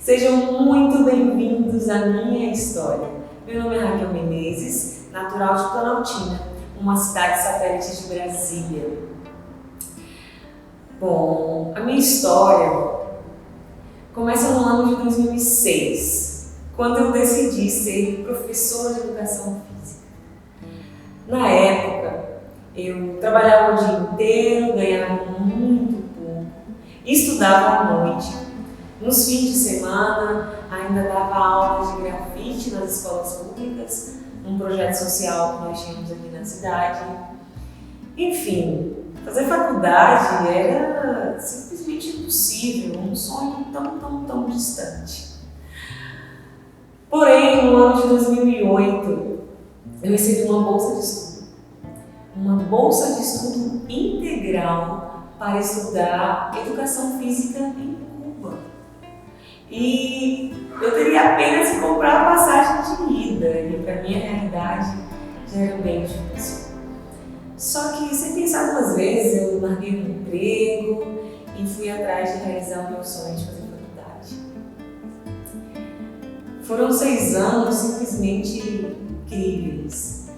Sejam muito bem-vindos à minha história. Meu nome é Raquel Menezes, natural de Planaltina, uma cidade satélite de Brasília. Bom, a minha história começa no ano de 2006, quando eu decidi ser professora de educação física. Na época, eu trabalhava o dia inteiro, ganhava muito pouco, estudava à noite. Nos fins de semana, ainda dava aulas de grafite nas escolas públicas, um projeto social que nós tínhamos aqui na cidade. Enfim, fazer faculdade era simplesmente impossível, um sonho tão distante. Porém, no ano de 2008, eu recebi uma bolsa de estudo. Uma bolsa de estudo integral para estudar educação física em Cuba. E eu teria apenas que comprar a passagem de ida, e para minha realidade já era bem difícil. Só que, sem pensar duas vezes, eu larguei o emprego e fui atrás de realizar o meu sonho de fazer faculdade. Foram 6 anos simplesmente incríveis,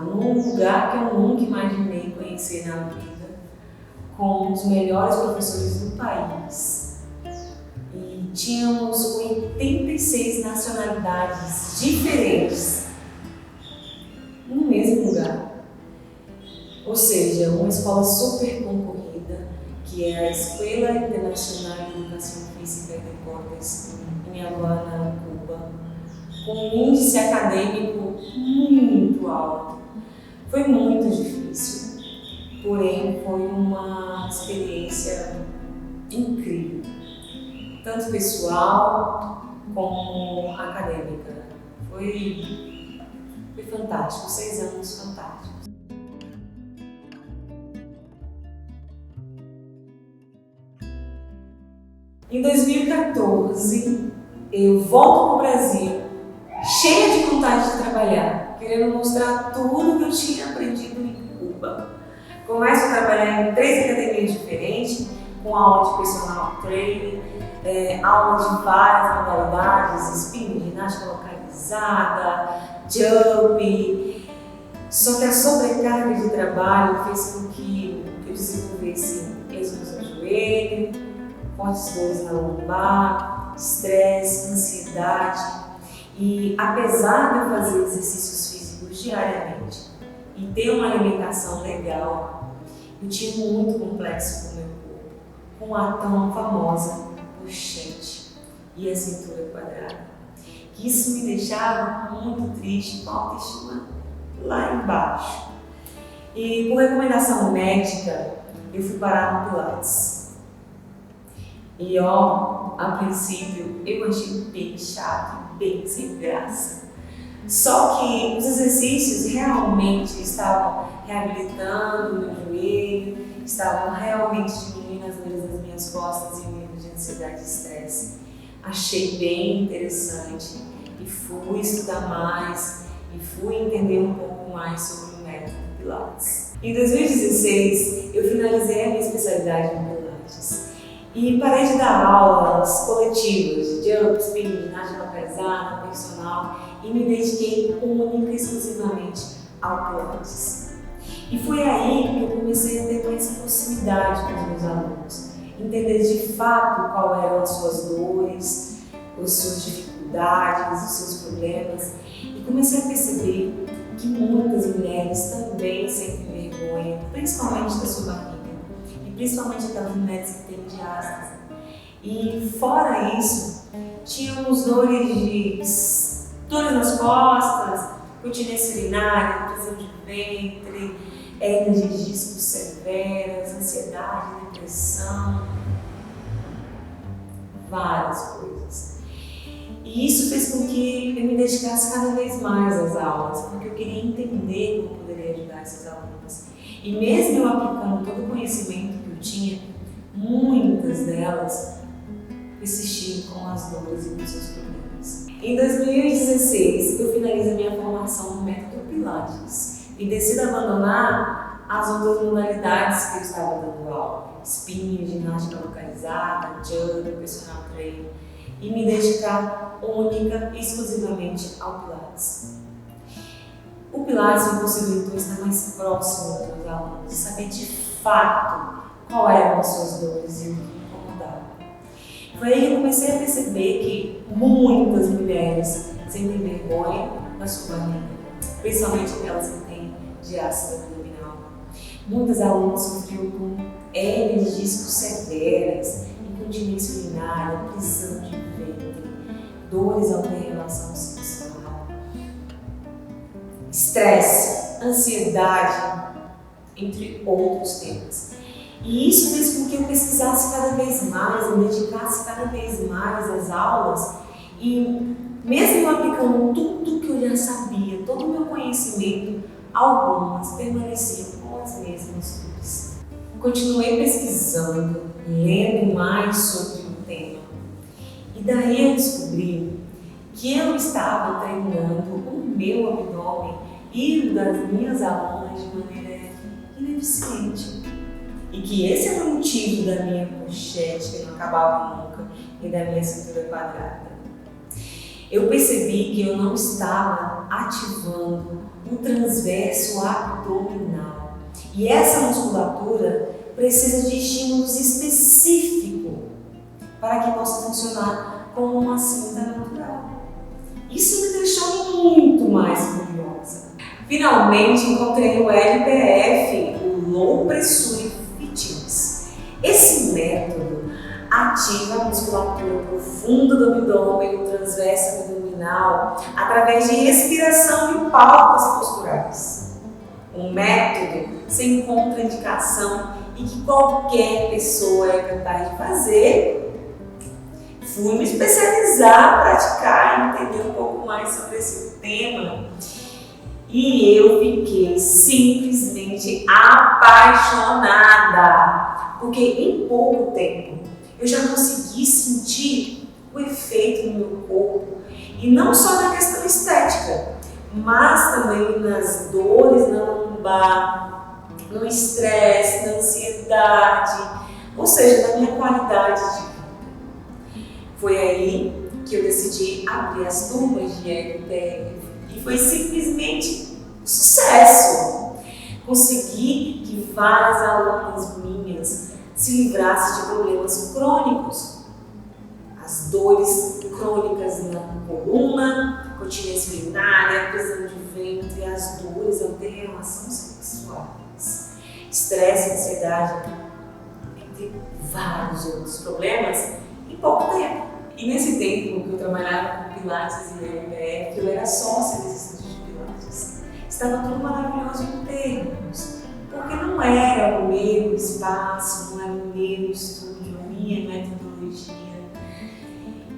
num lugar que eu nunca imaginei conhecer na vida, com os melhores professores do país. E tínhamos 86 nacionalidades diferentes no mesmo lugar. Ou seja, uma escola super concorrida, que é a Escola Internacional de Educação Física e Deportes em Havana, Cuba, com um índice acadêmico muito alto. Foi muito difícil, porém foi uma experiência incrível, tanto pessoal como acadêmica. Foi fantástico, 6 anos fantásticos. Em 2014, eu volto para o Brasil, cheia de vontade de trabalhar, querendo mostrar tudo que eu tinha aprendido em Cuba. Começo a trabalhar em 3 academias diferentes, com aula de personal training, aula de várias modalidades, spinning, ginástica localizada, jump. Só que a sobrecarga de trabalho fez com que eu desenvolvesse lesões no joelho, fortes dores na lombar, estresse, ansiedade. E apesar de eu fazer exercícios físicos diariamente e ter uma alimentação legal, eu tinha muito complexo com o meu corpo, com a tão famosa pochete e a cintura quadrada. Isso me deixava muito triste, com a autoestima lá embaixo. E por recomendação médica, eu fui parar no Pilates. E a princípio, eu achei bem chato, bem sem graça. Só que os exercícios realmente estavam reabilitando o meu joelho, estavam realmente diminuindo as dores das minhas costas e o nível de ansiedade e estresse. Achei bem interessante e fui estudar mais e fui entender um pouco mais sobre o método Pilates. Em 2016, eu finalizei a minha especialidade em Pilates. E parei de dar aulas coletivas de jump, spinning, ginástica localizada, personal e me dediquei única e exclusivamente ao Pilates. E foi aí que eu comecei a ter mais proximidade com os meus alunos, entender de fato quais eram as suas dores, as suas dificuldades, os seus problemas e comecei a perceber que muitas mulheres também sentem vergonha, principalmente da sua barriga. Principalmente aquelas mulheres que têm diástase. E fora isso, tínhamos dores nas costas, continência urinária, prisão de ventre, hernias de discos severas, ansiedade, depressão, várias coisas. E isso fez com que eu me dedicasse cada vez mais às aulas, porque eu queria entender como poderia ajudar essas alunas. E mesmo eu aplicando todo o conhecimento que eu tinha, muitas delas persistiram com as dores e com seus problemas. Em 2016, eu finalizo a minha formação no método Pilates e decido abandonar as outras modalidades que eu estava dando aula. Spinning, ginástica localizada, jump, personal training. e me dedicar única e exclusivamente ao Pilates. O Pilates me possibilitou estar mais próximo dos meus alunos, saber de fato quais eram as suas dores e o que me incomodava. Foi aí que eu comecei a perceber que muitas mulheres sentem vergonha da sua barriga, principalmente aquelas que têm diástase abdominal. Muitas alunas sofriam com hernias de discos severas, incontinência urinária, prisão de ventre, dores ao ter relação sexual, estresse, ansiedade, entre outros temas. E isso fez com que eu pesquisasse cada vez mais, me dedicasse cada vez mais às aulas e, mesmo aplicando tudo que eu já sabia, todo o meu conhecimento, algumas permaneciam com as mesmas dores. Continuei pesquisando, lendo mais sobre o tema. E daí eu descobri que eu estava treinando o meu abdômen e o das minhas alunas de maneira ineficiente. E que esse era o motivo da minha pochete, que não acabava nunca, e da minha cintura quadrada. Eu percebi que eu não estava ativando o transverso abdominal. E essa musculatura precisa de estímulos específicos para que possa funcionar como uma cinta natural. Isso me deixou muito mais curiosa. Finalmente encontrei o LPF, o Low Pressure Fitness. Esse método ativa a musculatura profunda do abdômen, o transverso abdominal, através de respiração e pausas posturais. Um método sem contraindicação e que qualquer pessoa é capaz de fazer. Fui me especializar, praticar, entender um pouco mais sobre esse tema e eu fiquei simplesmente apaixonada, porque em pouco tempo eu já consegui sentir o efeito no meu corpo e não só na questão estética, mas também nas dores na lombar, no estresse, na ansiedade, ou seja, na minha qualidade de vida. Foi aí que eu decidi abrir as turmas de LPF e foi simplesmente um sucesso. Consegui que várias alunas minhas se livrassem de problemas crônicos, as dores crônicas na coluna, continência urinária, prisão de ventre, as dores ao ter relações sexuais, estresse, ansiedade, entre vários outros problemas em pouco tempo. E nesse tempo que eu trabalhava com Pilates e LPF, eu era sócia desse estúdio de Pilates. Estava tudo maravilhoso em termos, porque não era o meu espaço, não era o meu estúdio, a minha metodologia.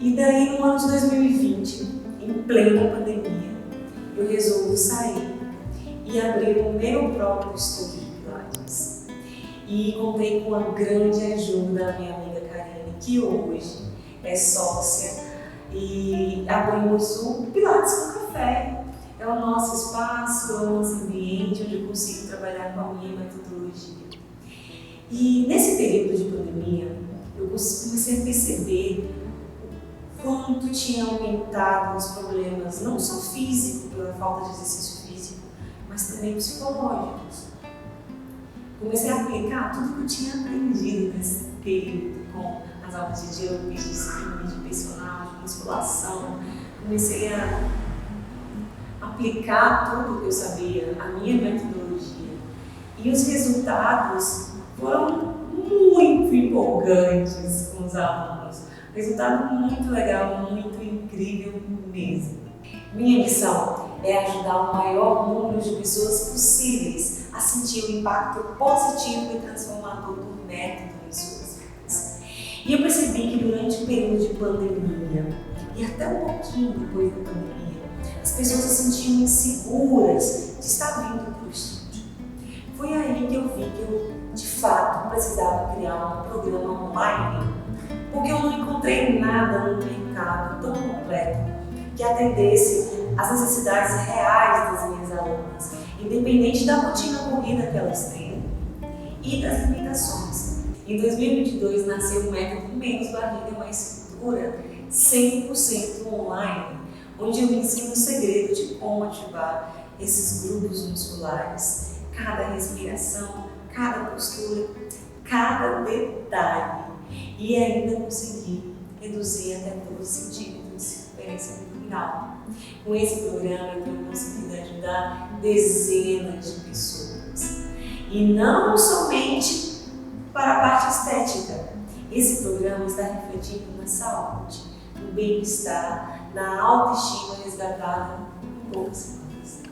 E daí, no ano de 2020, em plena pandemia, eu resolvi sair e abrir o meu próprio estúdio de Pilates. E contei com a grande ajuda da minha amiga Karine, que hoje é sócia, e abrimos o Pilates com Café. É o nosso espaço, é o nosso ambiente onde eu consigo trabalhar com a minha metodologia. E nesse período de pandemia, eu comecei a perceber o quanto tinha aumentado os problemas, não só físicos, pela falta de exercício físico, mas também psicológicos. Comecei a aplicar tudo que eu tinha aprendido nesse período com as aulas de yoga, de spinning, de personal, de musculação. Comecei a aplicar tudo que eu sabia, a minha metodologia. E os resultados foram muito empolgantes com os alunos. Resultado muito legal, muito incrível mesmo. Minha missão é ajudar o maior número de pessoas possíveis a sentir o impacto positivo e transformador do método em suas vidas. E eu percebi que durante o período de pandemia, e até um pouquinho depois da pandemia, as pessoas se sentiam inseguras de estar vindo para o estúdio. Foi aí que eu vi que eu, de fato, precisava criar um programa online, porque eu não encontrei nada no mercado tão completo que atendesse às necessidades reais das minhas alunas, independente da rotina corrida que elas têm e das limitações. Em 2022 nasceu o método Menos Barriga Mais Cintura, 100% online, onde eu ensino o segredo de como ativar esses grupos musculares, cada respiração, cada postura, cada detalhe, e ainda conseguir reduzir até 12 centímetros de circunferência abdominal. Com esse programa eu tenho conseguido ajudar dezenas de pessoas, e não somente para a parte estética. Esse programa está refletindo na saúde, no bem-estar, na autoestima resgatada em poucas semanas.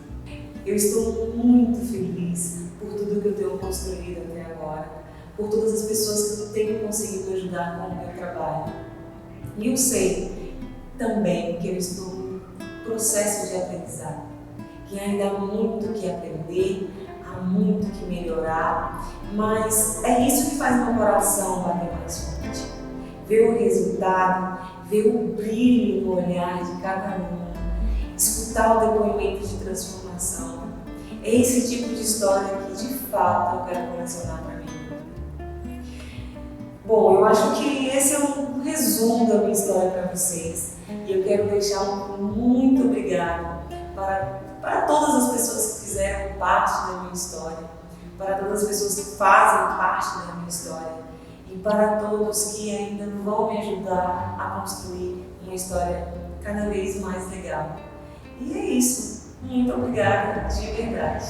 Eu estou muito feliz por tudo que eu tenho construído até agora, por todas as pessoas que eu tenho conseguido ajudar com o meu trabalho. E eu sei também que eu estou num processo de aprendizado, que ainda há muito que aprender, há muito que melhorar, mas é isso que faz meu coração bater mais forte. Ver o resultado, ver o brilho no olhar de cada um, escutar o depoimento de transformação. É esse tipo de história que de fato eu quero colecionar para mim. Bom, eu acho que esse é um resumo da minha história para vocês, e eu quero deixar um muito obrigado para todas as pessoas que fizeram parte da minha história, para todas as pessoas que fazem parte da minha história, e para todos que ainda vão me ajudar a construir uma história cada vez mais legal. E é isso. Muito obrigada, de verdade.